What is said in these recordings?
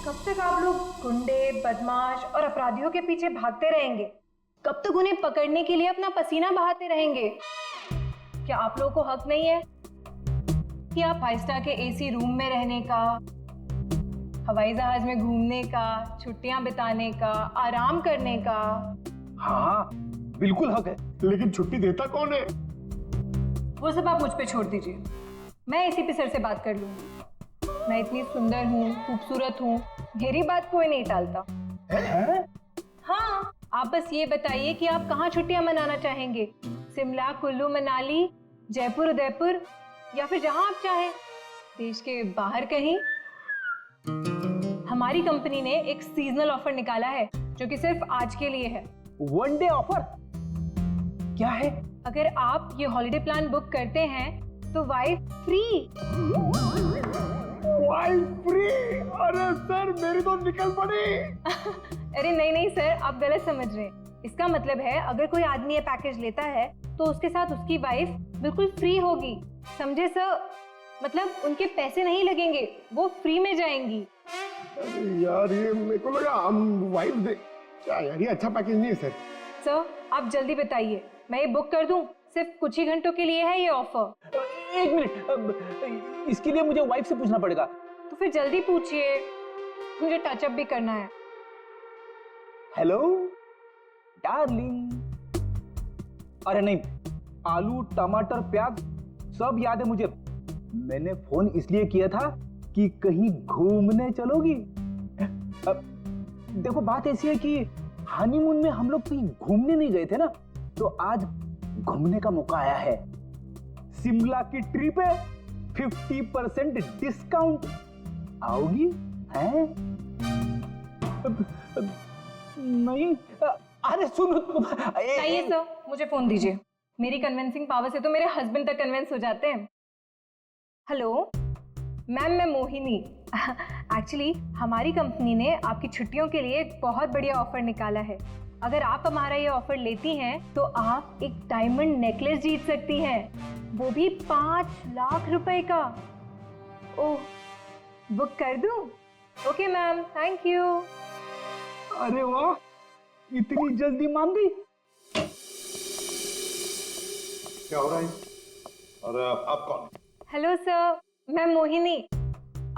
कब तक आप लोग गुंडे, बदमाश और अपराधियों के पीछे भागते रहेंगे? कब तक उन्हें पकड़ने के लिए अपना पसीना बहाते रहेंगे? क्या आप लोगों को हक नहीं है कि आप 5 स्टार के एसी रूम में रहने का, हवाई जहाज में घूमने का, छुट्टियां बिताने का, आराम करने का? हाँ बिल्कुल हक है, लेकिन छुट्टी देता कौन है? वो सब आप मुझ पे छोड़ दीजिए, मैं एसीपी सर से बात कर लूंगी। मैं इतनी सुंदर हूँ, खूबसूरत हूँ, मेरी बात कोई नहीं टालता। हाँ, आप बस ये बताइए कि आप कहाँ छुट्टियां मनाना चाहेंगे? शिमला, कुल्लू, मनाली, जयपुर, उदयपुर, या फिर जहां आप चाहें, देश के बाहर कहीं। हमारी कंपनी ने एक सीजनल ऑफर निकाला है जो कि सिर्फ आज के लिए है। वन डे ऑफर क्या है? अगर आप ये हॉलिडे प्लान बुक करते हैं तो वाइफ फ्री। Wife free? अरे सर मेरी तो निकल पड़ी। अरे नहीं नहीं सर, आप गलत समझ रहे हैं। इसका मतलब है अगर कोई आदमी ये पैकेज लेता है तो उसके साथ उसकी वाइफ बिल्कुल फ्री होगी, समझे सर? मतलब उनके पैसे नहीं लगेंगे, वो फ्री में जाएंगी। अरे यार ये मेरे को लगा हम वाइफ दे। क्या यार, ये अच्छा पैकेज नहीं है सर। सर आप जल्दी बताइए, मैं ये बुक कर दूं? सिर्फ कुछ ही घंटों के लिए है ये ऑफर। एक मिनट, इसके लिए मुझे वाइफ से पूछना पड़ेगा। तो फिर जल्दी पूछिए, मुझे टचअप भी करना है। Hello darling. अरे नहीं, आलू, टमाटर, प्याज सब याद है मुझे। मैंने फोन इसलिए किया था कि कहीं घूमने चलोगी? देखो बात ऐसी है कि हनीमून में हम लोग कहीं घूमने नहीं गए थे ना, तो आज घूमने का मौका आया है। शिमला की ट्रिप है, 50% डिस्काउंट। आओगी? हैं? नहीं, अरे सुनो। चाहिए सर, मुझे फोन दीजिए। मेरी कन्विंसिंग पावर से तो मेरे हस्बैंड तक कन्विंस हो जाते हैं। हेलो मैम, मैं मोहिनी। एक्चुअली हमारी कंपनी ने आपकी छुट्टियों के लिए एक बहुत बढ़िया ऑफर निकाला है। अगर आप हमारा ये ऑफर लेती हैं तो आप एक डायमंड नेकलेस जीत सकती हैं, वो भी 5 लाख रुपए का। ओह, बुक कर दूं? Okay ma'am, thank you. अरे वाह, इतनी जल्दी मान गई। क्या हो रहा है? और आप कौन? हेलो सर, मैं मोहिनी।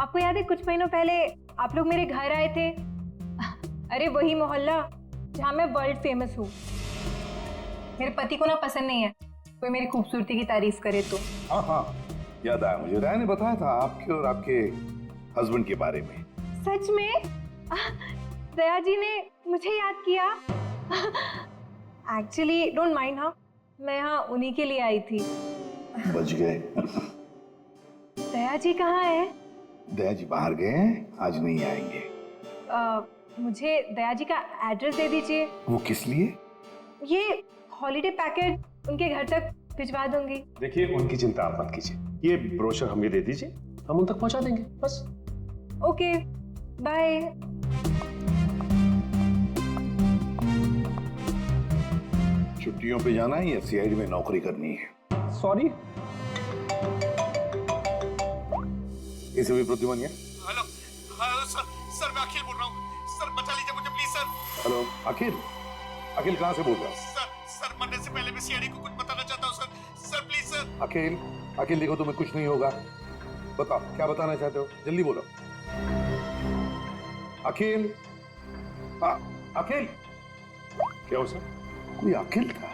आपको याद है कुछ महीनों पहले आप लोग मेरे घर आए थे? अरे वही मोहल्ला जहाँ मैं वर्ल्ड फेमस हूँ। मेरे पति को ना पसंद नहीं है कोई मेरी खूबसूरती की तारीफ करे तो। हाँ हाँ, याद आया मुझे। राय ने बताया था आपके और आपके हस्बैंड के बारे में। सच में? दया जी ने मुझे याद किया। एक्चुअली डोंट माइंड, हाँ मैं यहाँ उन्हीं के लिए आई थी। बच गए। दया जी कहाँ है? दया जी बाहर गए हैं, आज नहीं आएंगे। मुझे दया जी का एड्रेस दे दीजिए। वो किस लिए? ये हॉलिडे पैकेज उनके घर तक भिजवा दूंगी। देखिए उनकी चिंता आप मत कीजिए, ये ब्रोशर हमें दे दीजिए, हम उन तक पहुंचा देंगे बस। Okay bye. छुट्टियों पे जाना है या सीआईडी में नौकरी करनी है? सॉरी। इसे भी प्रतिबंध है। हेलो हेलो सर मैं अखिल बोल रहा हूँ। सर बचा लीजिए मुझे प्लीज सर। हेलो अखिल, अखिल कहाँ से बोल रहा है? सर मरने से पहले मैं सीआईडी को कुछ बताना चाहता हूँ सर प्लीज सर। अखिल, अखिल देखो तुम्हें कुछ नहीं होगा, बताओ क्या बताना चाहते हो, जल्दी बोलो। अखिल, अखिल। क्या हो सर? कोई अखिल था,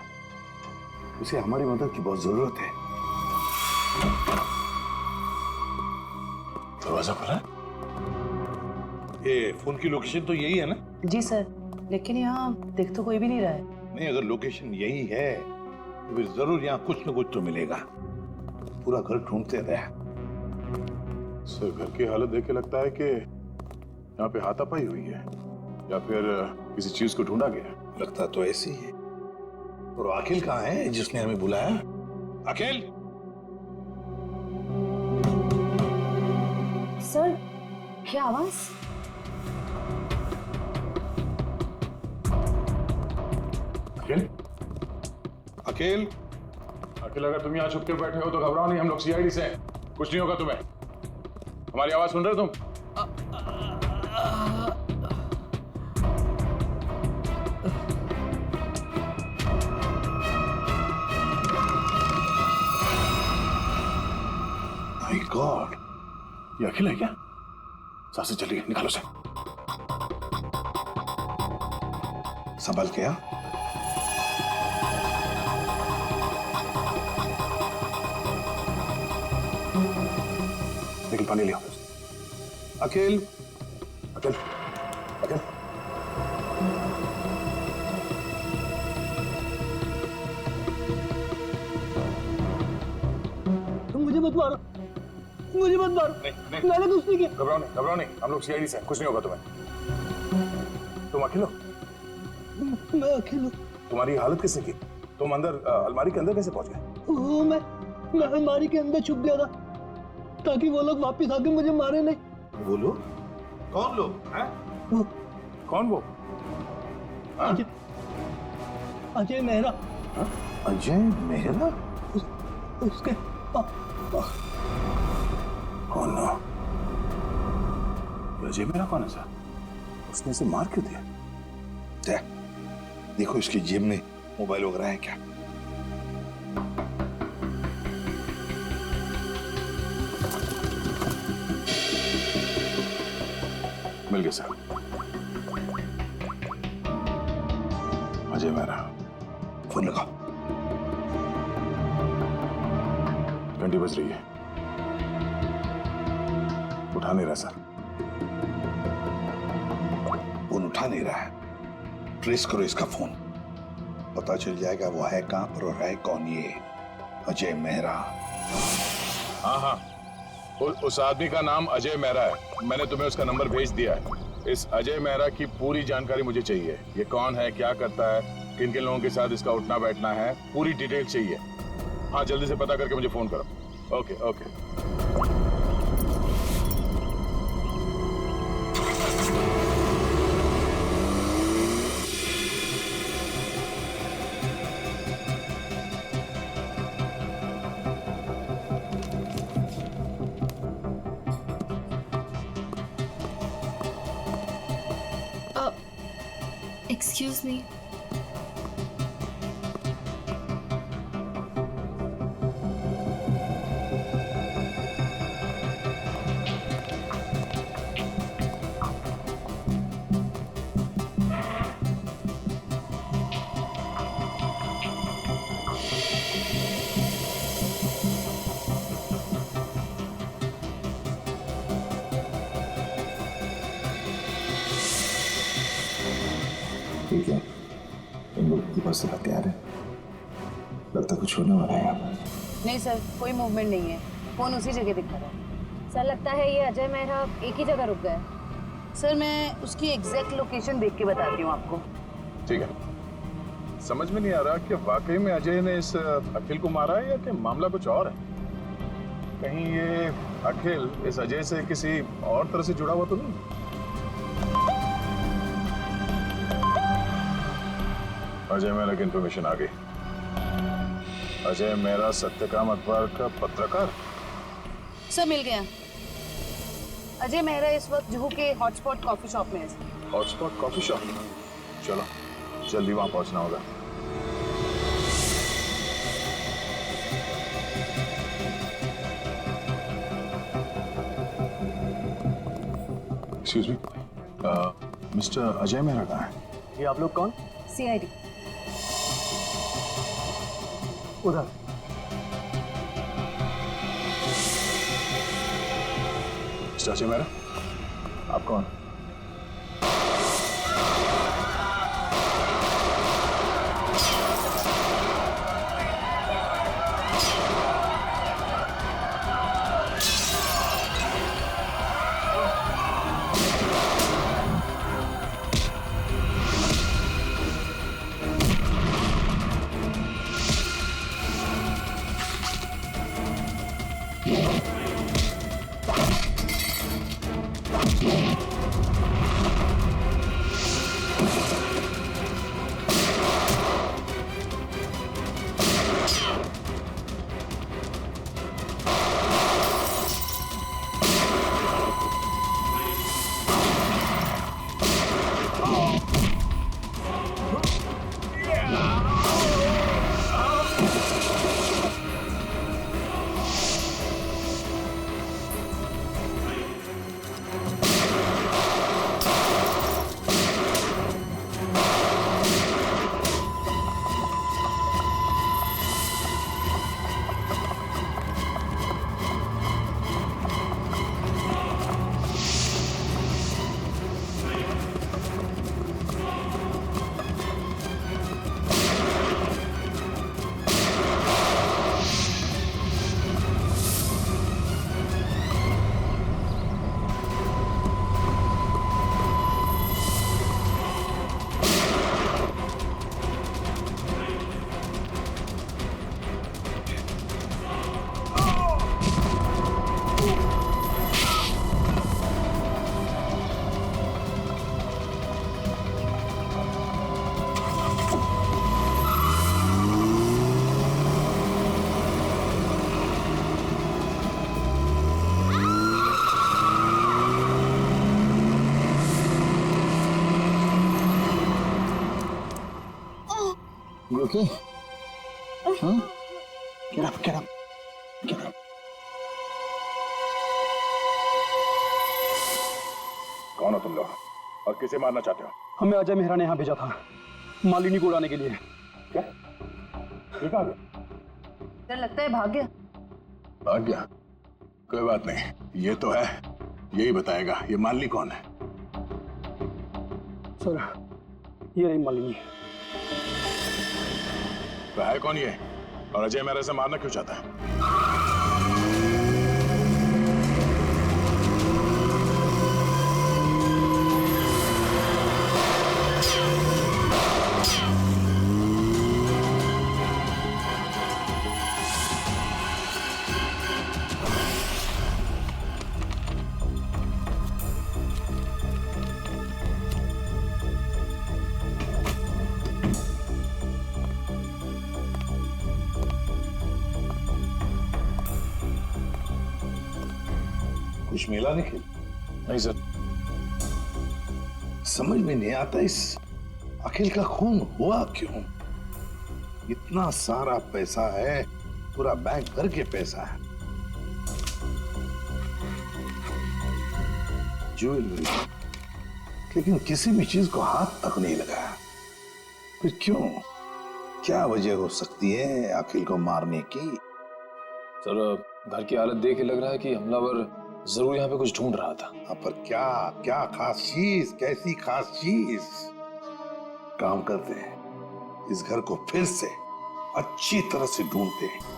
उसे हमारी मदद की बहुत जरूरत है। दरवाजा खुला है? ये फोन की लोकेशन तो यही है ना? जी सर, लेकिन यहाँ देख तो कोई भी नहीं रहा है। नहीं, अगर लोकेशन यही है तो फिर जरूर यहाँ कुछ न कुछ तो मिलेगा। पूरा घर ढूंढते रहे। सर घर की हालत देख के लगता है कि यहाँ पे हाथापाई हुई है या फिर किसी चीज को ढूंढा गया। लगता तो ऐसे ही है। और अखिल कहाँ है जिसने हमें बुलाया? अखिल! सर क्या आवाज? अखिल? अखिल! अखिल अगर तुम यहाँ छुप के बैठे हो तो घबराओ नहीं, हम लोग सीआईडी से हैं, कुछ नहीं होगा तुम्हें। हमारी आवाज सुन रहे हो तुम? ये अखिल है क्या? सांसें चली गई, निकालो से। संभल के आ। निकल, पानी लिया। अखिल, अखिल, अखिल। तुम मुझे मत मारो, मुझे मत मारो। नहीं, मैंने कुछ नहीं किया। घबराओ नहीं, हम लोग सीआईडी से हैं, कुछ नहीं होगा तुम्हें। तुम अखिल हो? मैं अकेला हूँ। तुम्हारी हालत किसने की? तुम अंदर अलमारी के अंदर कैसे पहुंच गए? वो मैं अलमारी के अंदर छुप गया था ताकि वो लोग वापस आके मुझे मारे नहीं। वो लोग? कौन लोग हैं? वो कौन वो? अजय, अजय मेहरा, अजय मेहरा? उसके कौन ना? अजय मेरा कौन है सर? उसने इसे मार क्यों दिया? देखो इसकी जेब में मोबाइल वगैरह है क्या? मिल गया सर। अजय मेरा। फोन लगाओ। घंटी बज रही है, उठा नहीं रहा सर। फोन उठा नहीं रहा है। ट्रेस करो इसका फोन, पता चल जाएगा वो है कहां पर और है कौन ये अजय मेहरा। हाँ, उस आदमी का नाम अजय मेहरा है। मैंने तुम्हें उसका नंबर भेज दिया है। इस अजय मेहरा की पूरी जानकारी मुझे चाहिए। ये कौन है, क्या करता है, किन किन लोगों के साथ इसका उठना बैठना है, पूरी डिटेल चाहिए। हाँ, जल्दी से पता करके मुझे फोन करो। Okay okay. Excuse me. ठीक है, तुम लोग की बस तैयार है। लगता कुछ होने वाला है यहाँ पर। नहीं सर, कोई मूवमेंट नहीं है। फोन उसी जगह दिखा रहा है। सर लगता है ये अजय मेहरा एक ही जगह रुक गए। सर मैं उसकी एग्जैक्ट लोकेशन देख के बताती हूँ आपको। ठीक है। समझ में नहीं आ रहा कि वाकई में अजय ने इस अखिल को मारा है या कि मामला कुछ और है। कहीं ये अखिल इस अजय से किसी और तरह से जुड़ा हुआ तो नहीं? अजय मेहरा की इंफॉर्मेशन आ गई। अजय मेहरा सत्यकाम अखबार का पत्रकार। सर मिल गया। अजय मेहरा इस वक्त जुहू के हॉटस्पॉट कॉफी शॉप में है। Hotspot coffee shop. चलो जल्दी वहां पहुंचना होगा। Excuse me, mister Ajay Mehra कहाँ है? ये आप लोग कौन? CID। उधर। मिस्टर अजय मेहरा, आप कौन? You okay? Huh? Get up, get up, get up. कौन हो तुम लोग और किसे मारना चाहते हो? हमें अजय मेहरा ने यहाँ भेजा था मालिनी को उड़ाने के लिए। क्या? ये कहाँ गया? सर लगता है भाग गया। भाग गया? कोई बात नहीं, ये तो है, यही बताएगा ये मालिनी कौन है। सर ये रही मालिनी। तो है कौन ये और अजय मेहरा से मारना क्यों चाहता है? कुछ मिला निखिल? नहीं सर। समझ में नहीं आता इस अखिल का खून हुआ क्यों? इतना सारा पैसा है, पूरा बैंक भर के पैसा है, ज्वेलरी, लेकिन किसी भी चीज को हाथ तक नहीं लगाया। फिर क्यों? क्या वजह हो सकती है अखिल को मारने की? सर घर की हालत देख के लग रहा है कि हमलावर जरूर यहाँ पे कुछ ढूंढ रहा था। पर क्या क्या खास चीज, कैसी खास चीज? काम करते हैं, इस घर को फिर से अच्छी तरह से ढूंढते हैं।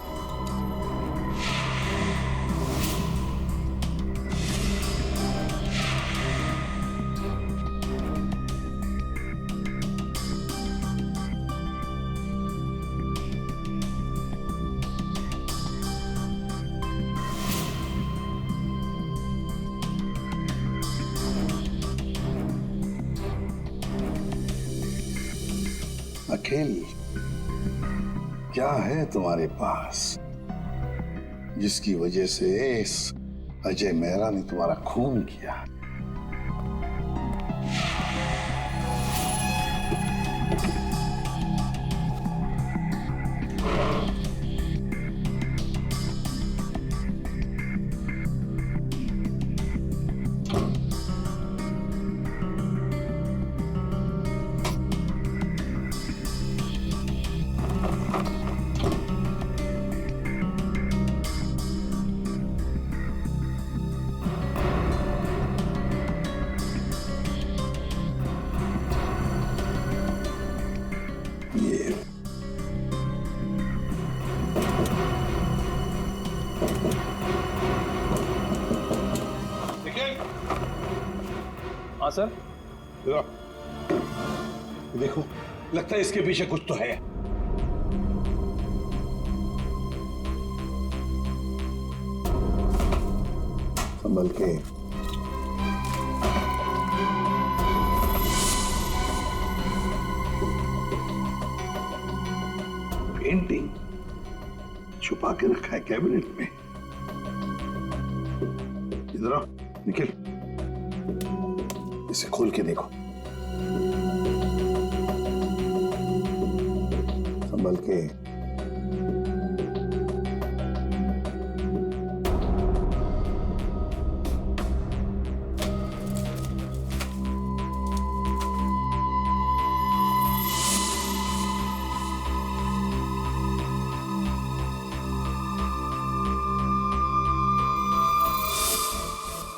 अखिल, क्या है तुम्हारे पास जिसकी वजह से इस अजय मेहरा ने तुम्हारा खून किया? हाँ सर। देखो, लगता है इसके पीछे कुछ तो है। संभल के। पेंटिंग छुपा के रखा है कैबिनेट में। इधर आओ निखिल, इसे खोल के देखो। संभल के।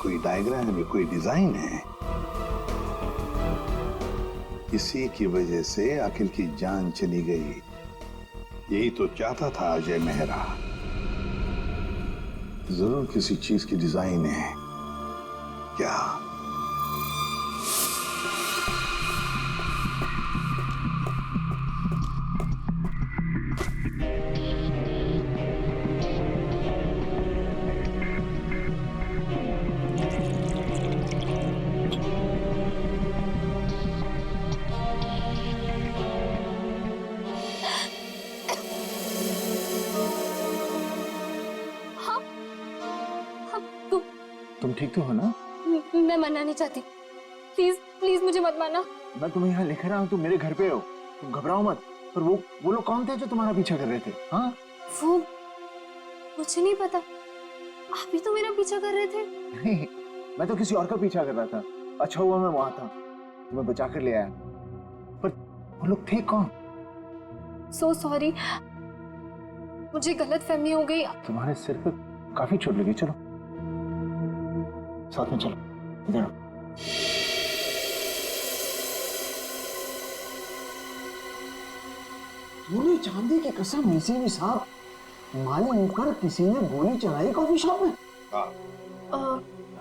कोई डायग्राम है, कोई डिजाइन है। इसी की वजह से अखिल की जान चली गई। यही तो चाहता था अजय मेहरा। जरूर किसी चीज की डिजाइन है। क्या? तुम ठीक तो हो ना? मैं मरना नहीं चाहती, प्लीज प्लीज मुझे मत मारना। मैं तुम्हें यहाँ लिख रहा हूँ, तुम मेरे घर पे हो, तुम घबराओ मत। पर वो लोग कौन थे जो तुम्हारा पीछा कर रहे थे? हाँ, वो मुझे नहीं पता। आप ही तो मेरा पीछा कर रहे थे। नहीं, मैं तो किसी और का पीछा कर रहा था। अच्छा हुआ मैं वहां था, तुम्हें बचा कर ले आया। पर वो लोग थे कौन? सो सॉरी, मुझे गलत फहमी हो गई। तुम्हारे सिर पे काफी चोट लगी। चलो साथ में चलो, इधर आओ। पूरी चांदी की कसम, इसी भी साहब मालिक पर किसी ने गोली चलाई कॉफी शॉप में।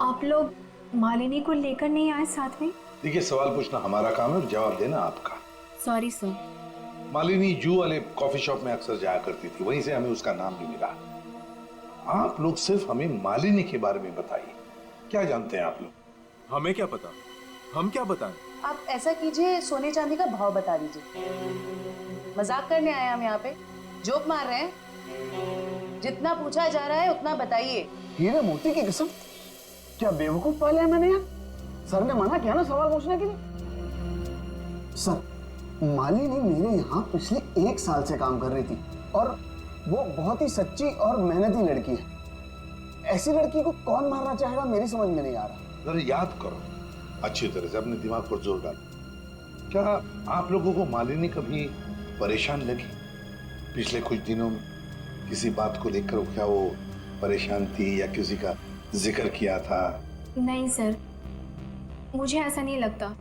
आप लोग मालिनी को लेकर नहीं आए साथ में? देखिए, सवाल पूछना हमारा काम है और जवाब देना आपका। Sorry sir. मालिनी जू वाले कॉफी शॉप में अक्सर जाया करती थी, वहीं से हमें उसका नाम भी मिला। आप लोग सिर्फ हमें मालिनी के बारे में बताइए, क्या जानते हैं आप लोग? हमें क्या पता, हम क्या बताएं? आप ऐसा कीजिए, सोने चांदी का भाव बता दीजिए। मजाक करने आए हम यहाँ पे, जोक मार रहे हैं। जितना पूछा जा रहा है उतना बताइए। हीरे मोती की कसम, क्या बेवकूफ पाले हैं मैंने यार। सर ने मना किया ना सवाल पूछने के लिए। सर, मालिनी मेरे यहाँ पिछले 1 साल से काम कर रही थी और वो बहुत ही सच्ची और मेहनती लड़की है। ऐसी लड़की को कौन मारना चाहेगा, मेरी समझ में नहीं आ रहा। जरा याद करो अच्छी तरह से, अपने दिमाग पर जोर डालो। क्या आप लोगों को मालिनी कभी परेशान लगी पिछले कुछ दिनों में? किसी बात को लेकर क्या वो परेशान थी या किसी का जिक्र किया था? नहीं सर, मुझे ऐसा नहीं लगता।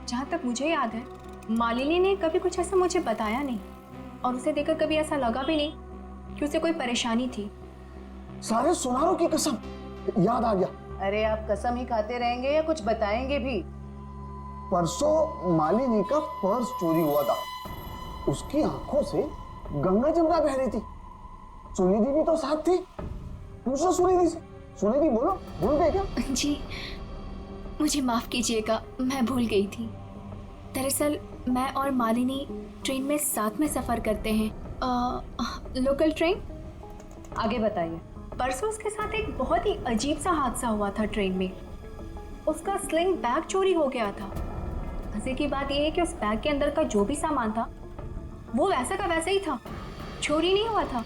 जहाँ तक मुझे याद है, मालिनी ने कभी कुछ ऐसा मुझे बताया नहीं और उसे देखकर कभी ऐसा लगा भी नहीं कि उसे कोई परेशानी थी। सारे सुनारों की कसम, याद आ गया। अरे आप कसम ही खाते रहेंगे या कुछ बताएंगे भी? परसों मालिनी का पर्स चोरी हुआ था। उसकी आंखों से गंगा जमुना बह रही थी। सुनिधि भी तो साथ थी। पूछो सुनिधि से। सुनिधि बोलो, भूल गए क्या? जी, मुझे माफ कीजिएगा, मैं भूल गई थी। दरअसल मैं और मालिनी ट्रेन में साथ में सफर करते हैं, लोकल ट्रेन। आगे बताइए। परसों उसके साथ एक बहुत ही अजीब सा हादसा हुआ था ट्रेन में। उसका स्लिंग बैग चोरी हो गया था। मजे की बात यह है कि उस बैग के अंदर का जो भी सामान था वो वैसा का वैसा ही था, चोरी नहीं हुआ था।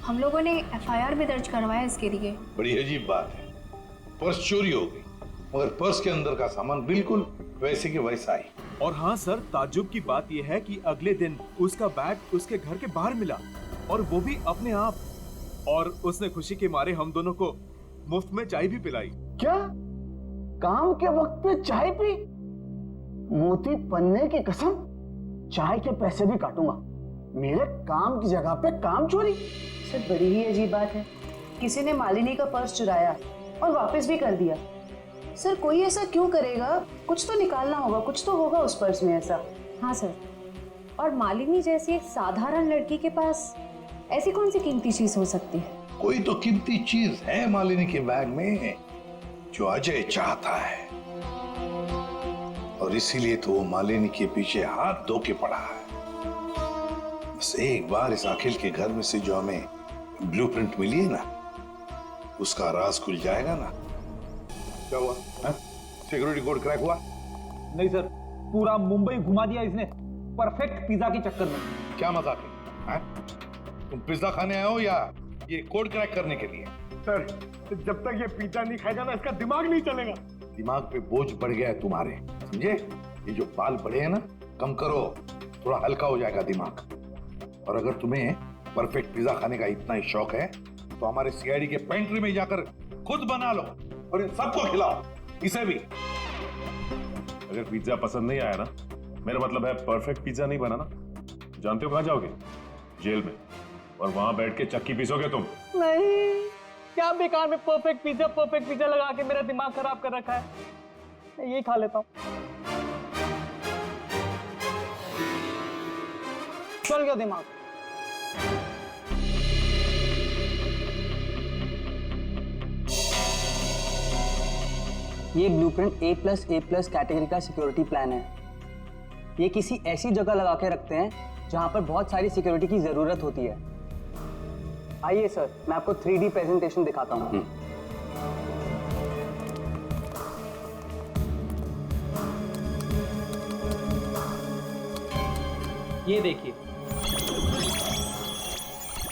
हम लोगों ने FIR भी दर्ज करवाया इसके लिए। बड़ी अजीब बात है, पर्स चोरी हो गई मगर पर्स के अंदर का सामान बिल्कुल वैसे के वैसा ही। और हाँ सर, ताज्जुब की बात यह है कि अगले दिन उसका बैग उसके घर के बाहर मिला और वो भी अपने आप। और उसने खुशी के मारे हम दोनों को मुफ्त में चाय भी पिलाई। क्या काम के वक्त पे चाय पी? मोती पन्ने की कसम, चाय के पैसे भी काटूंगा। मेरे काम की जगह पे काम चोरी। सर, बड़ी ही अजीब बात है। किसी ने मालिनी का पर्स चुराया और वापस भी कर दिया। सर, कोई ऐसा क्यों करेगा? कुछ तो निकालना होगा, कुछ तो होगा उस पर्स में ऐसा। हाँ सर, और मालिनी जैसी एक साधारण लड़की के पास ऐसी कौन सी कीमती चीज हो सकती है? कोई तो कीमती चीज है मालिनी के बैग में जो अजय चाहता है और इसीलिए तो वो मालिनी के पीछे हाथ धो के पड़ा है। बस एक बार इस अखिल के घर में से जो हमें ब्लूप्रिंट मिली है ना, उसका राज खुल जाएगा ना। क्या हुआ? सिक्योरिटी कोड क्रैक हुआ? नहीं सर, पूरा मुंबई घुमा दिया इसने परफेक्ट पिज्जा के चक्कर में। क्या मजाक है? तुम पिज्जा खाने आए हो या ये कोड क्रैक करने के लिए? सर, जब तक ये पिज्जा नहीं खाएगा ना, इसका दिमाग नहीं चलेगा। दिमाग पे बोझ बढ़ गया है तुम्हारे, समझे? ये जो बाल बढ़े हैं ना, कम करो, थोड़ा हल्का हो जाएगा दिमाग। और अगर तुम्हें परफेक्ट पिज्जा खाने का इतना ही शौक है तो हमारे CID के पेंट्री में जाकर खुद बना लो और इन सबको खिलाओ, इसे भी। अगर पिज्जा पसंद नहीं आया ना, मेरा मतलब है परफेक्ट पिज्जा नहीं बना ना, जानते हो कहाँ जाओगे? जेल में। और वहां बैठ के चक्की पीसोगे तुम। नहीं, क्या बेकार में परफेक्ट पिज्जा लगा के मेरा दिमाग खराब कर रखा है। मैं यही खा लेता हूँ। चल गया दिमाग। ये ब्लूप्रिंट A+A+ कैटेगरी का सिक्योरिटी प्लान है। ये किसी ऐसी जगह लगा के रखते हैं जहां पर बहुत सारी सिक्योरिटी की जरूरत होती है। आइए सर, मैं आपको 3D प्रेजेंटेशन दिखाता हूँ। ये देखिए,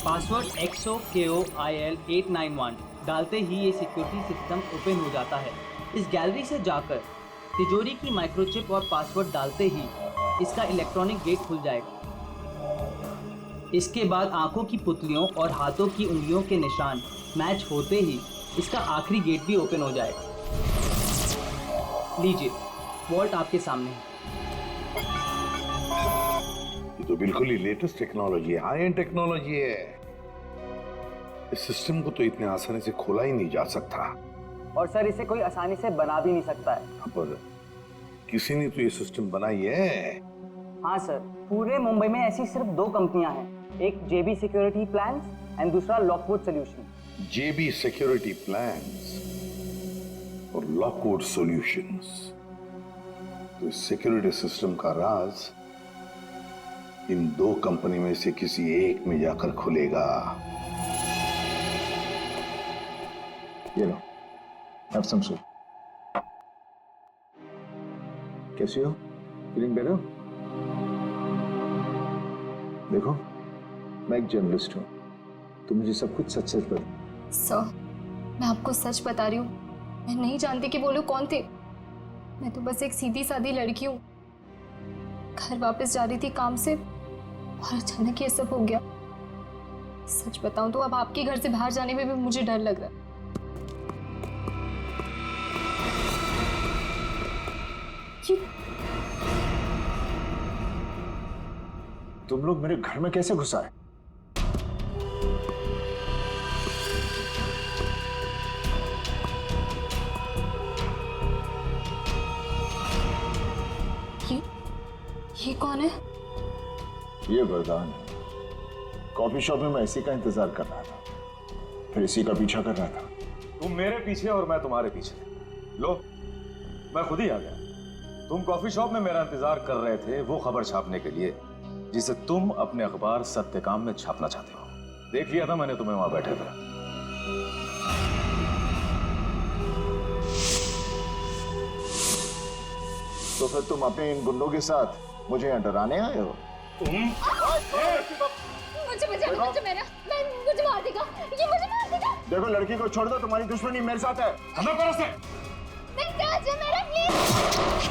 पासवर्ड XOKOIL891 डालते ही ये सिक्योरिटी सिस्टम ओपन हो जाता है। इस गैलरी से जाकर तिजोरी की माइक्रोचिप और पासवर्ड डालते ही इसका इलेक्ट्रॉनिक गेट खुल जाएगा। इसके बाद आंखों की पुतलियों और हाथों की उंगलियों के निशान मैच होते ही इसका आखिरी गेट भी ओपन हो जाएगा। लीजिए, वॉल्ट आपके सामने है। ये तो बिल्कुल ही लेटेस्ट टेक्नोलॉजी है, हाई एंड टेक्नोलॉजी है। इस सिस्टम को तो इतने आसानी से खोला ही नहीं जा सकता। और सर, इसे कोई आसानी से बना भी नहीं सकता है। पर किसी ने तो ये सिस्टम बनाई है। हाँ सर, पूरे मुंबई में ऐसी सिर्फ 2 कंपनियां हैं, एक JB सिक्योरिटी प्लान्स एंड दूसरा Lockwood solution. JB security plans और लॉकवुड सॉल्यूशंस। तो इस सिक्योरिटी सिस्टम का राज इन 2 कंपनी में से किसी एक में जाकर खुलेगा। ये लो, have some soup. कैसी हो? Feeling better? देखो, मैं एक जर्नलिस्ट हूँ, तो मुझे सब कुछ सच सच बता। सर, मैं आपको सच बता रही हूँ, मैं नहीं जानती कि वो लोग कौन थे। मैं तो बस एक सीधी सादी लड़की हूँ, घर वापस जा रही थी काम से और अचानक ये सब हो गया। सच बताऊं तो अब आपके घर से बाहर जाने में भी मुझे डर लग रहा है। तुम लोग मेरे घर में कैसे घुस आए? ये कौन है? ये वरदान है। कॉफी शॉप में मैं इसी का इंतजार कर रहा था, फिर इसी का पीछा कर रहा था। तुम मेरे पीछे और मैं तुम्हारे पीछे। लो, मैं खुद ही आ गया। तुम कॉफी शॉप में मेरा इंतजार कर रहे थे वो खबर छापने के लिए जिसे तुम अपने अखबार सत्यकाम में छापना चाहते हो। देख लिया था मैंने तुम्हें वहां बैठे थे। तो फिर तुम अपने इन गुंडों के साथ मुझे यहाँ डराने आए हो? मुझे मार देगा, ये मुझे मार देगा। देखो, लड़की को छोड़ दो, तुम्हारी दुश्मनी मेरे साथ है। हमें करो से। नहीं, राज है मेरा, please.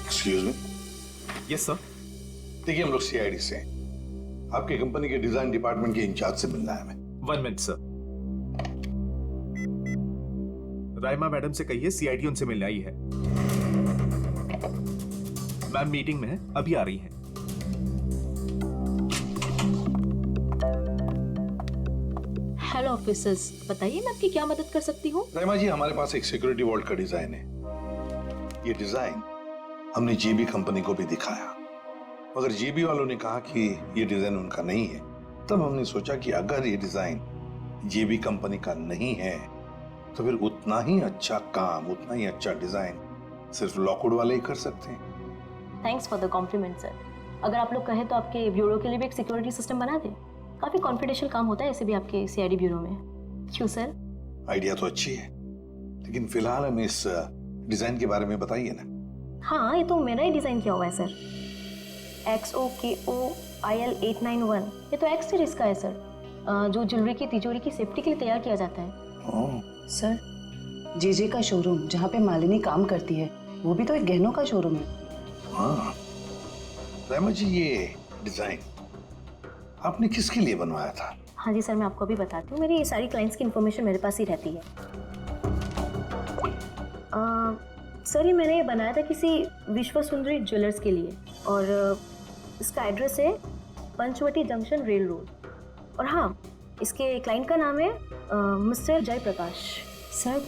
Excuse me. Yes sir. देखिए, हम लोग CID से हैं। आपकी कंपनी के डिजाइन डिपार्टमेंट के इंचार्ज से मिलना है हमें। 1 मिनट सर। राइमा मैडम से कहिए CID उनसे मिलने आई है। मैम मीटिंग में है, अभी आ रही हैं। हेलो ऑफिसर्स, बताइए मैं आपकी क्या मदद कर सकती हूँ? राइमा जी, हमारे पास एक सिक्योरिटी वॉल्ट का डिजाइन है। ये डिजाइन हमने JB कंपनी को भी दिखाया, मगर JB वालों ने कहा कि ये डिजाइन उनका नहीं है। तब हमने सोचा कि अगर ये डिजाइन JB कंपनी का नहीं है तो फिर उतना ही अच्छा काम, उतना ही अच्छा डिजाइन सिर्फ लॉकवुड वाले ही कर सकते हैं। Thanks for the compliment sir. अगर आप लोग कहें तो आपके ब्यूरो के लिए भी एक सिक्योरिटी सिस्टम बना दें। काफी कॉन्फिडेंशियल काम होता है ऐसे भी आपके CID ब्यूरो में। क्यों सर? आइडिया तो अच्छी है, लेकिन फिलहाल हमें इस डिजाइन के बारे में बताइए ना। हाँ, ये तो मेरा ही डिजाइन किया हुआ है सर। XOKOIL891, ये तो X सीरीज का है सर, जो ज्वेलरी की तिजोरी की सेफ्टी के लिए तैयार किया जाता है। सर, JJ का शोरूम जहाँ पे मालिनी काम करती है, वो भी तो एक गहनों का शोरूम है। हाँ राइमा जी, ये डिजाइन आपने किसके लिए बनवाया था? हाँ जी सर, मैं आपको अभी बताती हूँ। मेरी सारी क्लाइंट्स की इन्फॉर्मेशन मेरे पास ही रहती है। सर, ये मैंने बनाया था किसी विश्व सुंदरी ज्वेलर्स के लिए, और इसका एड्रेस है पंचवटी जंक्शन रेल रोड। और हाँ, इसके क्लाइंट का नाम है मिस्टर जयप्रकाश। सर,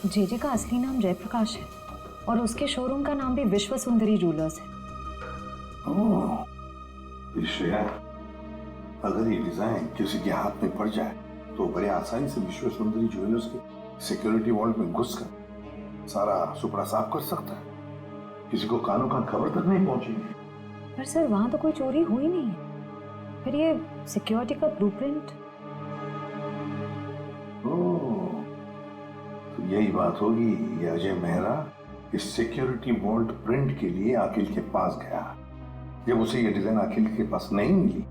JJ का असली नाम जयप्रकाश है और उसके शोरूम का नाम भी विश्व सुंदरी ज्वेलर्स है। श्रेया, अगर ये डिजाइन किसी के हाथ में पड़ जाए तो बड़े आसानी से विश्व सुंदरी ज्वेलर्स के सिक्योरिटी वॉल्ट में घुसकर सारा सुपड़ा साफ कर सकता है। किसी को कानों कान खबर तक नहीं पहुंचेगी। पर सर वहां तो कोई चोरी हुई नहीं है, फिर ये सिक्योरिटी का ब्लूप्रिंट। तो यही बात होगी, ये अजय मेहरा इस सिक्योरिटी वॉल्ट प्रिंट के लिए अखिल के पास गया। जब उसे ये डिजाइन अखिल के पास नहीं मिली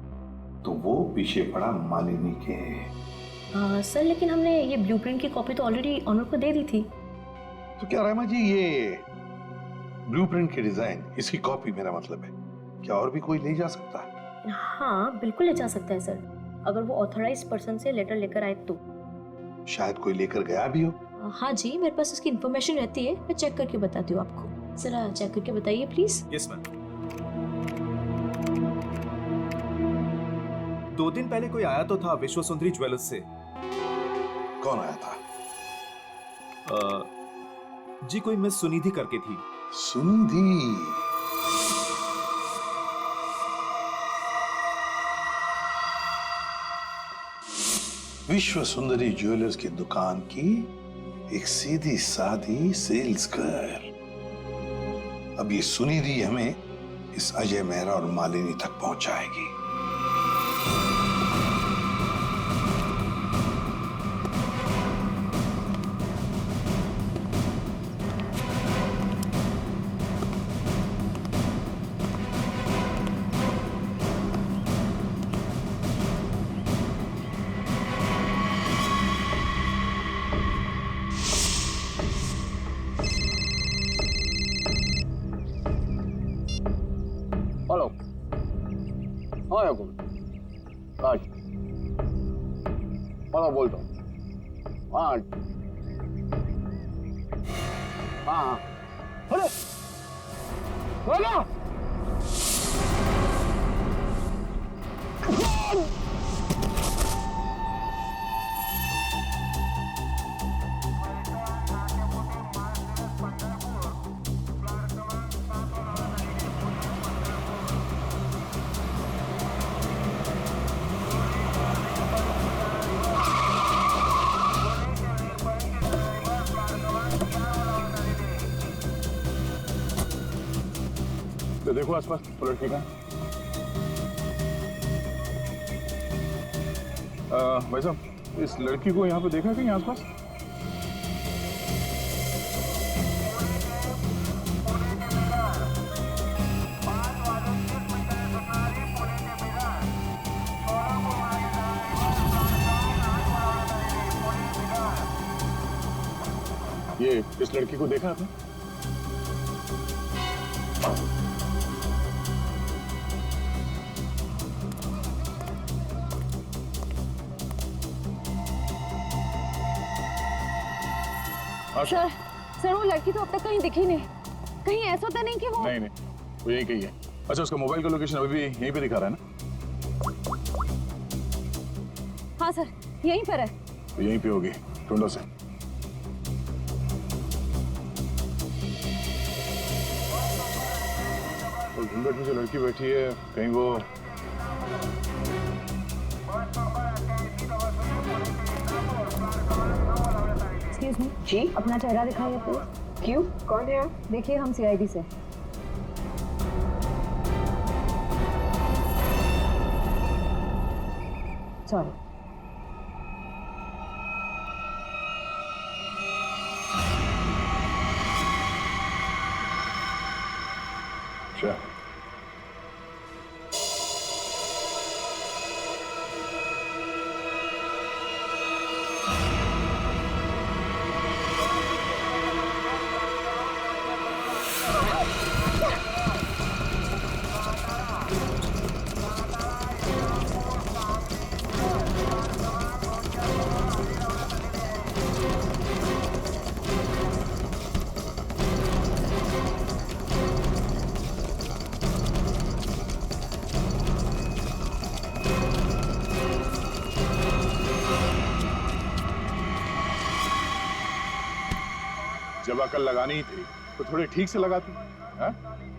तो वो पीछे पड़ा मालिनी के। सर लेकिन हमने ये ब्लूप्रिंट की कॉपी तो ऑलरेडी ऑनर को दे दी थी। तो क्या रहमा जी, ये ब्लूप्रिंट की डिजाइन, इसकी कॉपी मेरा मतलब है, क्या और भी कोई ले जा सकता है? हाँ बिल्कुल ले जा सकता है सर, अगर वो ऑथराइज्ड पर्सन से लेटर लेकर आए तो। शायद कोई लेकर गया भी हो। हाँ जी, मेरे पास उसकी इन्फॉर्मेशन रहती है, मैं चेक करके बताती हूँ आपको। जरा चेक करके बताइए प्लीज। Yes ma'am. 2 दिन पहले कोई आया तो था विश्व सुंदरी ज्वेलर्स से। कौन आया था? जी कोई मिस सुनिधि करके थी। सुनिधि? विश्व सुंदरी ज्वेलर्स की दुकान की एक सीधी सादी सेल्स गर्ल। अब ये सुनिधि हमें इस अजय मेहरा और मालिनी तक पहुंचाएगी। हेलो, हाँ याकूब, आज हेलो बोलता हूँ। हाँ हाँ, अरे बोलो। तो देखो आसपास वो लड़की का। भाई साहब, इस लड़की को यहाँ पे देखा है कहीं आसपास? ये इस लड़की को देखा आपने? सर सर वो लड़की तो अब तक कहीं दिखी नहीं। कहीं ऐसा तो नहीं कि वो नहीं वो यही कही है। अच्छा, उसका मोबाइल का लोकेशन अभी भी यहीं पे दिखा रहा है ना? हाँ सर यहीं पर है। तो यहीं पे होगी, ढूंढो से। और घूंघट में जो लड़की बैठी है, कहीं वो एक्सक्यूज मी जी, अपना चेहरा दिखाइए प्लीज। क्यों, कौन है आप? देखिए हम सीआईडी से। सॉरी। अच्छा, जब अकल लगानी ही थी तो थोड़ी ठीक से लगाती। हाँ?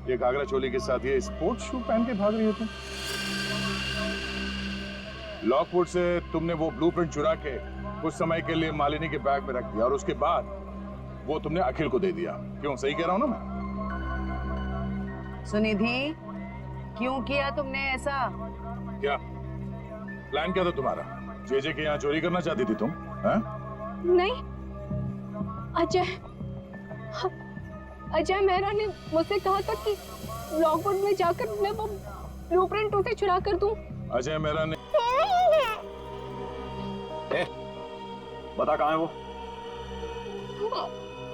ये घाघरा चोली के साथ ये स्पोर्ट्स शू पहन के भाग रही हो तुम। लॉकवुड से तुमने वो ब्लूप्रिंट चुरा के कुछ समय के लिए मालिनी के बैग में रख दिया और उसके बाद वो तुमने अखिल को दे दिया। क्यों, सही कह रहा हूं ना मैं? सुनिधि, क्यों किया तुमने ऐसा? क्या प्लान क्या था तुम्हारा? जेजे के यहाँ चोरी करना चाहती थी तुम? हाँ? नहीं, अजय मेहरा ने मुझसे कहा था कि लॉकवुड में जाकर मैं वो ब्लूप्रिंट उसे चुरा कर दूं। अजय मेहरा ने बता कहाँ है वो?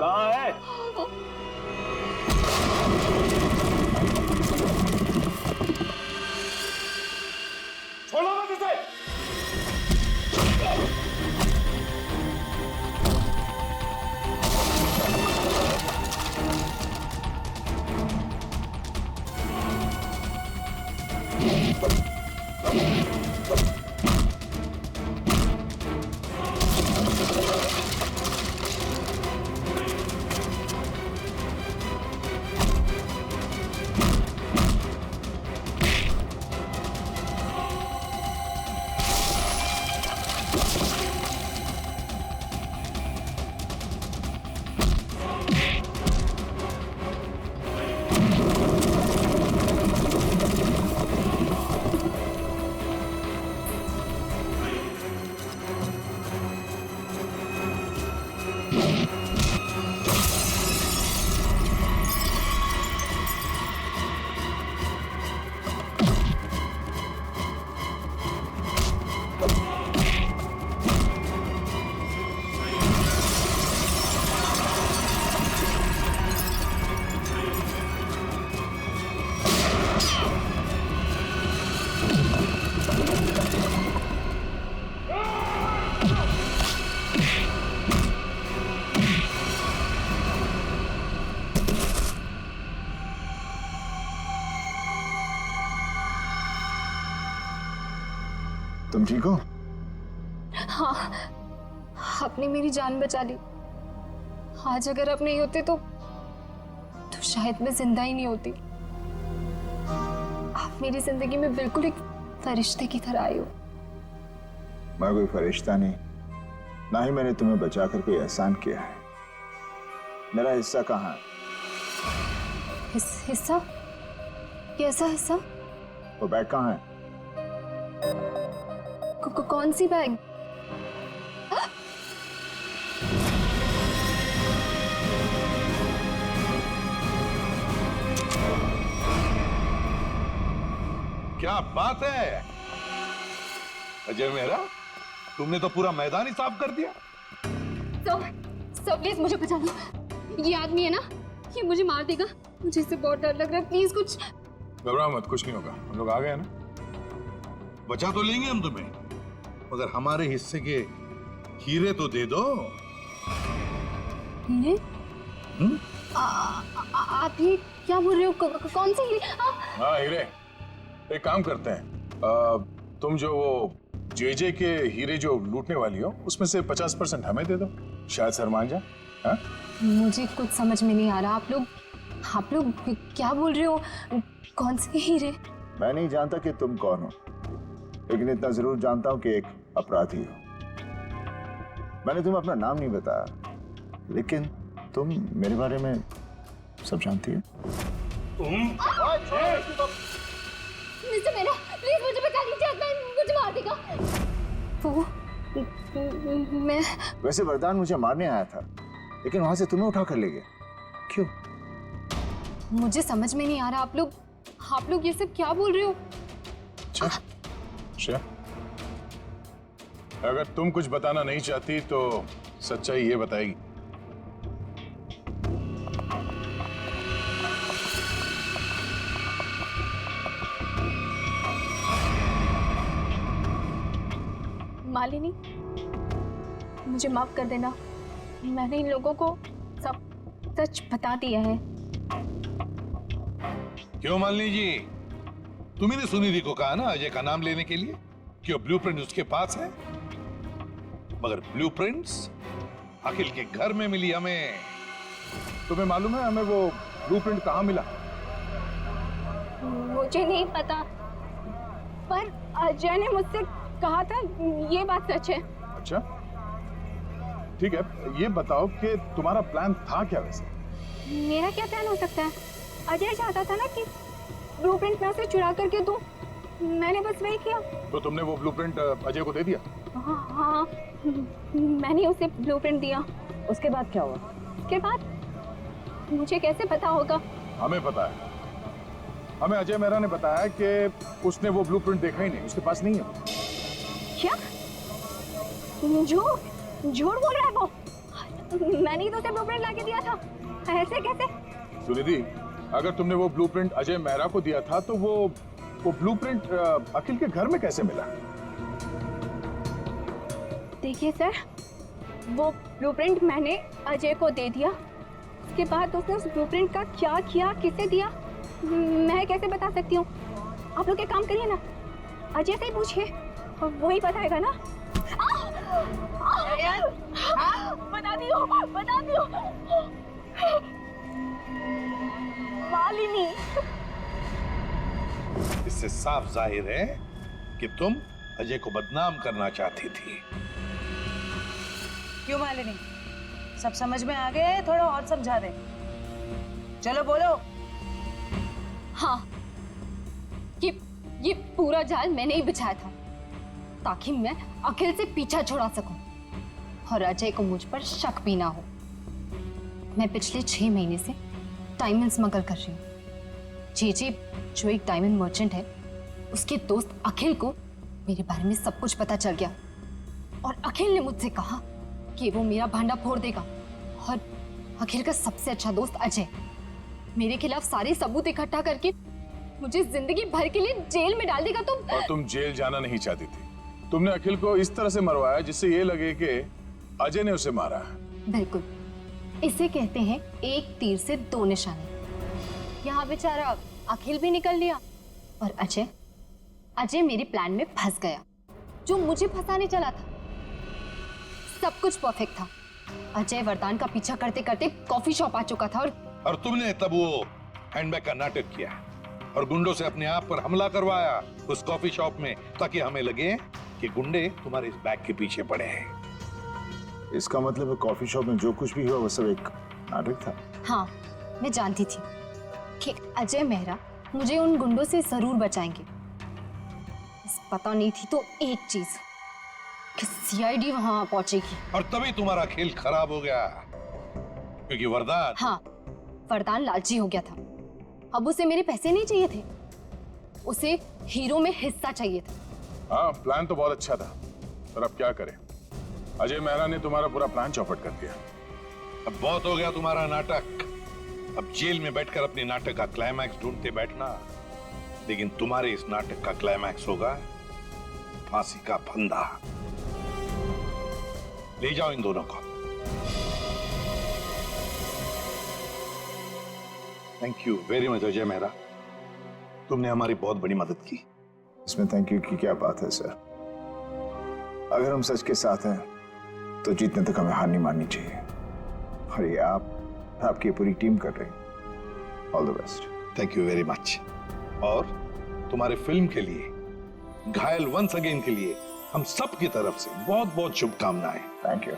कहाँ है? छोड़ो मत इसे! तुम ठीक हो? हाँ, आपने मेरी जान बचा ली। आज अगर आप नहीं होते तो शायद मैं जिंदा ही नहीं होती। आप मेरी जिंदगी में बिल्कुल एक फरिश्ते की तरह आए हो। मैं कोई फरिश्ता नहीं, ना ही मैंने तुम्हें बचाकर कोई एहसान किया है। मेरा हिस्सा कहाँ है? हिस्सा? कैसा हिस्सा? वो बैग कहाँ है? कौन सी बैग? क्या बात है अजय मेहरा, तुमने तो पूरा मैदान ही साफ कर दिया। सब प्लीज मुझे बचा लो। ये आदमी है ना, ये मुझे मार देगा। मुझे इससे बहुत डर लग रहा है। प्लीज कुछ। घबराओ मत, कुछ नहीं होगा। हम लोग आ गए ना। बचा तो लेंगे हम तुम्हें, मगर हमारे हिस्से के हीरे तो दे दो। हीरे? आप ये क्या बोल रहे हो? कौन से हीरे? हाँ हीरे। एक काम करते हैं, तुम जो वो जेजे के हीरे जो लूटने वाली हो उसमें से 50% हमें दे दो, शायद सर मान जाए। हाँ? मुझे कुछ समझ में नहीं आ रहा। आप लोग क्या बोल रहे हो? कौन से हीरे? मैं नहीं जानता कि तुम कौन हो, लेकिन इतना जरूर जानता हूं कि एक अपराधी हो। मैंने तुम्हें अपना नाम नहीं बताया, लेकिन तुम मेरे बारे में सब जानती हो। मिस्टर मेरा, प्लीज मुझे बचा लीजिए। मुझे मार देगा वो। मैं वैसे वरदान मुझे मारने आया था, लेकिन वहां से तुम्हें उठा कर ले गया। क्यों? मुझे समझ में नहीं आ रहा। आप लोग ये सब क्या बोल रहे हो? अच्छा, अगर तुम कुछ बताना नहीं चाहती तो सच्चाई ये बताएगी। मालिनी, मुझे माफ कर देना। मैंने इन लोगों को सब सच बता दिया है। क्यों मालिनी जी, तुम्ही ने सुनिधि को कहा ना अजय का नाम लेने के लिए कि ब्लूप्रिंट उसके पास है, मगर ब्लूप्रिंट्स अखिल के घर में मिली हमें। तुम्हें मालूम है हमें वो ब्लूप्रिंट कहाँ मिला? मुझे नहीं पता, पर अजय ने मुझसे कहा था, ये बात सच है। अच्छा ठीक है, ये बताओ कि तुम्हारा प्लान था क्या वैसे? मेरा क्या प्लान हो सकता है? अजय चाहता था ना कि ब्लूप्रिंट मैं उसे चुरा करके दूं, मैंने बस वही किया। तो तुमने वो ब्लूप्रिंट अजय को दे दिया? हाँ, मैंने उसे ब्लूप्रिंट दिया। उसके बाद क्या हुआ? उसके बाद मुझे कैसे पता होगा? हमें पता है, हमें अजय मेहरा ने बताया कि उसने वो ब्लूप्रिंट देखा ही नहीं, उसके पास नहीं है। क्या? झूठ बोल रहा है वो? मैंने ही तो उसे ब्लूप्रिंट लाके दिया था, ऐसे कैसे? सुनिधि, अगर तुमने वो ब्लूप्रिंट अजय मेहरा को दिया था तो वो ब्लूप्रिंट अखिल के घर में कैसे मिला? देखिए सर, वो ब्लूप्रिंट मैंने अजय को दे दिया, उसके बाद उसने उस ब्लूप्रिंट का क्या किया, किसे दिया, मैं कैसे बता सकती हूँ? आप लोग एक काम करिए ना, अजय से ही पूछिए, वही बताएगा ना। बता दियो। मालिनी। इससे साफ जाहिर है कि तुम अजय को बदनाम करना चाहती थी। क्यों मालिनी, सब समझ में आ गए? थोड़ा और समझा दे। चलो बोलो। हाँ, ये पूरा जाल मैंने ही बिछाया था ताकि मैं अखिल से पीछा छुड़ा सकूं और अजय को मुझ पर शक भी ना हो। मैं पिछले 6 महीने से डायमंड स्मगल कर रही हूँ। जेजे जो एक डायमंड मर्चेंट है, उसके दोस्त अखिल को मेरे बारे में सब कुछ पता चल गया और अखिल ने मुझसे कहा कि वो मेरा भांडा फोड़ देगा और अखिल का सबसे अच्छा दोस्त अजय मेरे खिलाफ सारे सबूत इकट्ठा करके मुझे जिंदगी भर के लिए जेल में डाल देगा। और तुम जेल जाना नहीं चाहती थी, तुमने अखिल को इस तरह से मरवाया जिससे ये लगे कि अजय ने उसे मारा है। बिल्कुल, इसे कहते हैं एक तीर से 2 निशाने। यहाँ बेचारा अखिल भी निकल लिया और अजय मेरे प्लान में फंस गया, जो मुझे फंसाने चला था। सब कुछ परफेक्ट था। अजय वरदान का पीछा करते करते कॉफी शॉप आ चुका था और तुमने तब वो हैंडबैग का नाटक किया और गुंडों से अपने आप पर हमला करवाया उस कॉफी शॉप में, ताकि हमें लगे कि गुंडे तुम्हारे इस बैग के पीछे पड़े हैं। इसका मतलब है कॉफी शॉप में जो कुछ भी हुआ वो सब एक नाटक था। हाँ, मैं जानती थी कि अजय मेहरा मुझे उन गुंडों से जरूर बचाएंगे। बस पता नहीं थी तो एक चीज कि सीआईडी वहां पहुंचेगी। और तभी तुम्हारा खेल खराब हो गया, क्योंकि वरदान। हाँ, वरदान लालची हो गया था। अब उसे मेरे पैसे नहीं चाहिए थे, उसे हीरो में हिस्सा चाहिए था। हाँ, प्लान तो बहुत अच्छा था, पर अब क्या करें? अजय मेहरा ने तुम्हारा पूरा प्लान चौपट कर दिया। अब बहुत हो गया तुम्हारा नाटक। अब जेल में बैठकर अपने नाटक का क्लाइमैक्स ढूंढते बैठना, लेकिन तुम्हारे इस नाटक का क्लाइमैक्स होगा फांसी का फंदा। ले जाओ इन दोनों को। Thank you very much Ajay Mehra, तुमने हमारी बहुत बड़ी मदद की। इसमें थैंक यू की क्या बात है सर? अगर हम सच के साथ हैं तो जीतने तक हमें हार नहीं माननी चाहिए, और ये आपकी पूरी टीम कर रही है। All the best. Thank you very much. और तुम्हारे फिल्म के लिए, घायल वंस अगेन के लिए हम सब की तरफ से बहुत बहुत शुभकामनाएं। Thank you.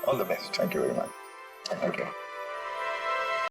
All the best. Thank you very much. Thank you.